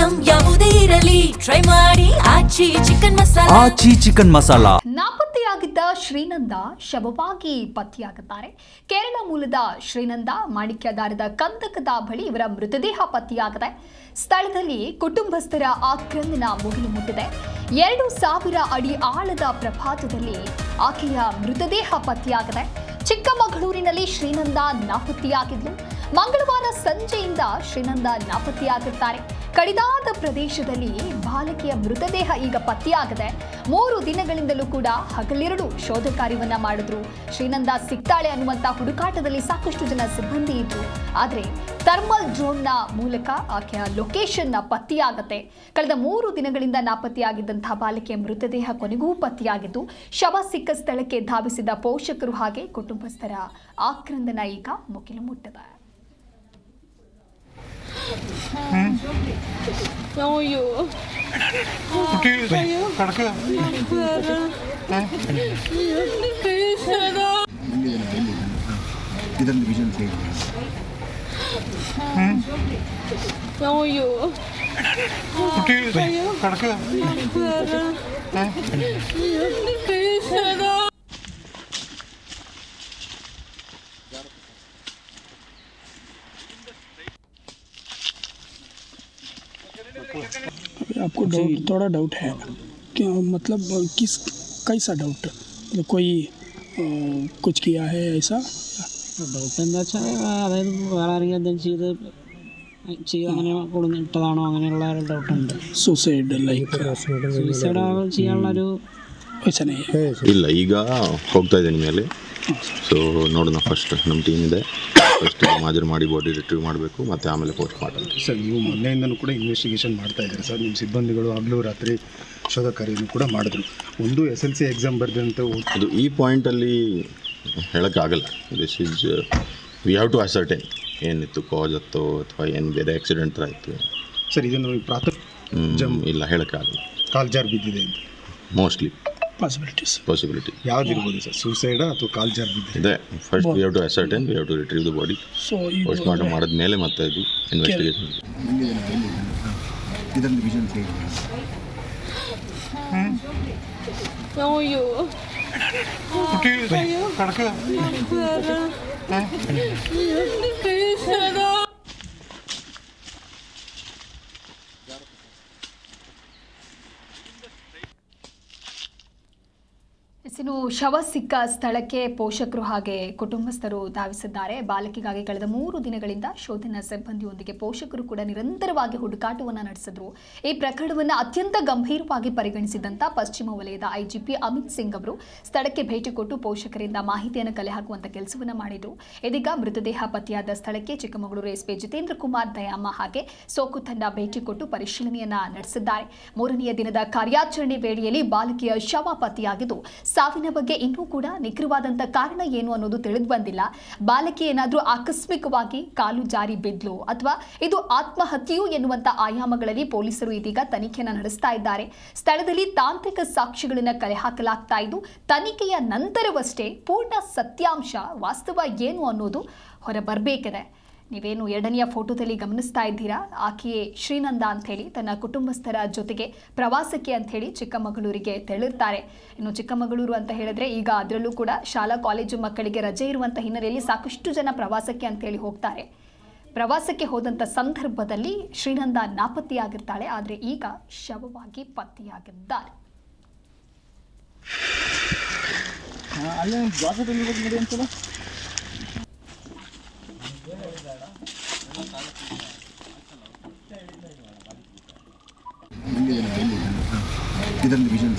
Item ಯಾವುದೇ ಇರಲಿ try ಮಾಡಿ ಆಚಿ ಚಿಕನ್ ಮಸಾಲಾ. ನಾಪತ್ತೆಯಾಗಿದ್ದ ಶ್ರೀನಂದ ಶವವಾಗಿ ಪತ್ತೆಯಾಗುತ್ತಾರೆ. ಕೇರಳ ಮೂಲದ ಶ್ರೀನಂದ ಮಾಣಿಕ್ಯದಾರದ ಕಂದಕದ ಬಳಿ ಇವರ ಮೃತದೇಹ ಪತ್ತೆಯಾಗಿದೆ. ಸ್ಥಳದಲ್ಲಿ ಕುಟುಂಬಸ್ಥರ ಆಕ್ರಂದನ ಮುಗಿಲು ಮುಟ್ಟಿದೆ. 2000 ಅಡಿ ಆಳದ ಪ್ರಪಾತದಲ್ಲಿ ಆಕೆಯ ಮೃತದೇಹ ಪತ್ತೆಯಾಗಿದೆ. ಚಿಕ್ಕಮಗಳೂರಿನಲ್ಲಿ ಶ್ರೀನಂದ ನಾಪತ್ತೆಯಾಗಿದ್ದು, ಮಂಗಳವಾರ ಸಂಜೆಯಿಂದ ಶ್ರೀನಂದ ನಾಪತ್ತೆಯಾಗುತ್ತಾರೆ. ಕಡಿದಾದ ಪ್ರದೇಶದಲ್ಲಿ ಬಾಲಕಿಯ ಮೃತದೇಹ ಈಗ ಪತ್ತೆಯಾಗಿದೆ. 3 ದಿನಗಳಿಂದಲೂ ಕೂಡ ಹಗಲಿರುಳು ಶೋಧ ಕಾರ್ಯವನ್ನ ಮಾಡಿದ್ರು. ಶ್ರೀನಂದ ಸಿಗ್ತಾಳೆ ಅನ್ನುವಂತ ಹುಡುಕಾಟದಲ್ಲಿ ಸಾಕಷ್ಟು ಜನ ಸಿಬ್ಬಂದಿ ಇದ್ರು. ಆದರೆ ಥರ್ಮಲ್ ಡ್ರೋನ್ನ ಮೂಲಕ ಆಕೆಯ ಲೊಕೇಶನ್ ಪತ್ತೆಯಾಗುತ್ತೆ. ಕಳೆದ 3 ದಿನಗಳಿಂದ ನಾಪತ್ತೆಯಾಗಿದ್ದಂತಹ ಬಾಲಕಿಯ ಮೃತದೇಹ ಕೊನೆಗೂ ಪತ್ತೆಯಾಗಿದ್ದು, ಶವ ಸಿಕ್ಕ ಸ್ಥಳಕ್ಕೆ ಧಾವಿಸಿದ ಪೋಷಕರು ಹಾಗೆ ಕುಟುಂಬಸ್ಥರ ಆಕ್ರಂದನ ಈಗ ಮುಗಿಲು ಮುಟ್ಟಿದೆ. आपको थोड़ा डाउट है क्या? मतलब कैसा डाउट? मतलब कोई कुछ किया है ऐसा? ഡൗട്ട് എന്താ വെച്ചാൽ അതായത് വേറെ ആരെങ്കിലും ചെയ്ത് അങ്ങനെ കൊടുത്തിട്ടതാണോ അങ്ങനെയുള്ള ഒരു ഡൗട്ടുണ്ട്. സൂസൈഡ് ലൈക്ക് സൂസൈഡ് ചെയ്യാനുള്ളൊരു ಇಲ್ಲ. ಈಗ ಹೋಗ್ತಾ ಇದ್ದೀನಿ ಮೇಲೆ. ಸೊ ನೋಡೋಣ, ಫಸ್ಟ್ ನಮ್ಮ ಟೀಮ್ ಇದೆ. ಫಸ್ಟ್ ಮಾಜರ್ ಮಾಡಿ ಬಾಡಿ ರಿಟ್ರೀವ್ ಮಾಡಬೇಕು, ಮತ್ತು ಆಮೇಲೆ ಪೋಸ್ಟ್ ಮಾಡಬೇಕು. ಸರ್, ನೀವು ಮೊನ್ನೆಯಿಂದನೂ ಕೂಡ ಇನ್ವೆಸ್ಟಿಗೇಷನ್ ಮಾಡ್ತಾ ಇದ್ದೀರಿ ಸರ್. ನಿಮ್ಮ ಸಿಬ್ಬಂದಿಗಳು ಹಗಲು ರಾತ್ರಿ ಶೋಧ ಕಾರ್ಯವನ್ನು ಕೂಡ ಮಾಡಿದ್ರು. ಒಂದು SLC ಎಕ್ಸಾಮ್ ಬರೆದಂತೆ ಅದು ಈ ಪಾಯಿಂಟಲ್ಲಿ ಹೇಳೋಕ್ಕಾಗಲ್ಲ. This is we have to ascertain ಏನಿತ್ತು ಕಾಸ್ ಅಥವಾ ಏನು ಬೇರೆ ಆಕ್ಸಿಡೆಂಟ್ ಆಯಿತು. ಸರ್, ಇದನ್ನು ಇಲ್ಲ ಹೇಳೋಕ್ಕಾಗಲ್ಲ. ಕಾಲ್ ಜಾರ್ ಬಿದ್ದಿದೆ ಅಂತ ಮೋಸ್ಟ್ಲಿ ಪಾಸಿಬಿಲಿಟಿ ಯಾವುದಿರ್ಬೋದು ಸರ್? ಸೂಸೈಡಾ ಅಥವಾ ಕಾಲ್ ಜಾರ್ ಬಿದ್ದಿದೆ? First we have to ascertain, we have to retrieve the body. Post mortem ಮಾಡಿದ್ಮೇಲೆ ಮತ್ತೆ ಇದು ಇನ್ವೆಸ್ಟಿಗೇಷನ್. ಇದರಲ್ಲಿ ವಿಷನ್ ಇನ್ನು ಶವ ಸಿಕ್ಕ ಸ್ಥಳಕ್ಕೆ ಪೋಷಕರು ಹಾಗೆ ಕುಟುಂಬಸ್ಥರು ಧಾವಿಸಿದ್ದಾರೆ. ಬಾಲಕಿಗಾಗಿ ಕಳೆದ 3 ದಿನಗಳಿಂದ ಶೋಧನಾ ಸಿಬ್ಬಂದಿಯೊಂದಿಗೆ ಪೋಷಕರು ಕೂಡ ನಿರಂತರವಾಗಿ ಹುಡುಕಾಟವನ್ನು ನಡೆಸಿದ್ರು. ಈ ಪ್ರಕರಣವನ್ನು ಅತ್ಯಂತ ಗಂಭೀರವಾಗಿ ಪರಿಗಣಿಸಿದಂತ ಪಶ್ಚಿಮ ವಲಯದ IGP ಅಮಿತ್ ಸಿಂಗ್ ಅವರು ಸ್ಥಳಕ್ಕೆ ಭೇಟಿ ಕೊಟ್ಟು ಪೋಷಕರಿಂದ ಮಾಹಿತಿಯನ್ನು ಕಲೆ ಹಾಕುವಂತ ಕೆಲಸವನ್ನ ಮಾಡಿದ್ರು. ಇದೀಗ ಮೃತದೇಹ ಪತ್ತೆಯಾದ ಸ್ಥಳಕ್ಕೆ ಚಿಕ್ಕಮಗಳೂರು SP ಜಿತೇಂದ್ರ ಕುಮಾರ್ ದಯಾಮ ಹಾಗೆ ಸೋಕು ತಂಡ ಭೇಟಿ ಕೊಟ್ಟು ಪರಿಶೀಲನೆಯನ್ನ ನಡೆಸಿದ್ದಾರೆ. 3ನೇ ದಿನದ ಕಾರ್ಯಾಚರಣೆ ವೇಳೆಯಲ್ಲಿ ಬಾಲಕಿಯ ಶವ ಪತ್ತೆಯಾಗಿದ್ದು, ಸಾವಿನ ಬಗ್ಗೆ ಇನ್ನೂ ಕೂಡ ನಿಖರವಾದಂಥ ಕಾರಣ ಏನು ಅನ್ನೋದು ತಿಳಿದು ಬಂದಿಲ್ಲ. ಬಾಲಕಿ ಏನಾದರೂ ಆಕಸ್ಮಿಕವಾಗಿ ಕಾಲು ಜಾರಿ ಬಿದ್ಲು ಅಥವಾ ಇದು ಆತ್ಮಹತ್ಯೆಯು ಎನ್ನುವಂಥ ಆಯಾಮಗಳಲ್ಲಿ ಪೊಲೀಸರು ಇದೀಗ ತನಿಖೆಯನ್ನು ನಡೆಸ್ತಾ ಇದ್ದಾರೆ. ಸ್ಥಳದಲ್ಲಿ ತಾಂತ್ರಿಕ ಸಾಕ್ಷ್ಯಗಳನ್ನು ಕಲೆ ಹಾಕಲಾಗ್ತಾ ಇದ್ದು, ತನಿಖೆಯ ನಂತರವಷ್ಟೇ ಪೂರ್ಣ ಸತ್ಯಾಂಶ ವಾಸ್ತವ ಏನು ಅನ್ನೋದು ಹೊರಬರಬೇಕಿದೆ. ನೀವೇನು 2ನೇ ಫೋಟೋದಲ್ಲಿ ಗಮನಿಸ್ತಾ ಇದ್ದೀರಾ, ಆಕೆಯೇ ಶ್ರೀನಂದ ಅಂಥೇಳಿ ತನ್ನ ಕುಟುಂಬಸ್ಥರ ಜೊತೆಗೆ ಪ್ರವಾಸಕ್ಕೆ ಅಂಥೇಳಿ ಚಿಕ್ಕಮಗಳೂರಿಗೆ ತೆರಳುತ್ತಾರೆ. ಇನ್ನು ಚಿಕ್ಕಮಗಳೂರು ಅಂತ ಹೇಳಿದ್ರೆ ಈಗ ಅದರಲ್ಲೂ ಕೂಡ ಶಾಲಾ ಕಾಲೇಜು ಮಕ್ಕಳಿಗೆ ರಜೆ ಇರುವಂಥ ಹಿನ್ನೆಲೆಯಲ್ಲಿ ಸಾಕಷ್ಟು ಜನ ಪ್ರವಾಸಕ್ಕೆ ಅಂಥೇಳಿ ಹೋಗ್ತಾರೆ. ಪ್ರವಾಸಕ್ಕೆ ಹೋದಂಥ ಸಂದರ್ಭದಲ್ಲಿ ಶ್ರೀನಂದ ನಾಪತ್ತೆಯಾಗಿರ್ತಾಳೆ. ಆದರೆ ಈಗ ಶವವಾಗಿ ಪತ್ತೆಯಾಗಿದ್ದಾರೆ. ಇದರಲ್ಲಿ ವಿಷನ್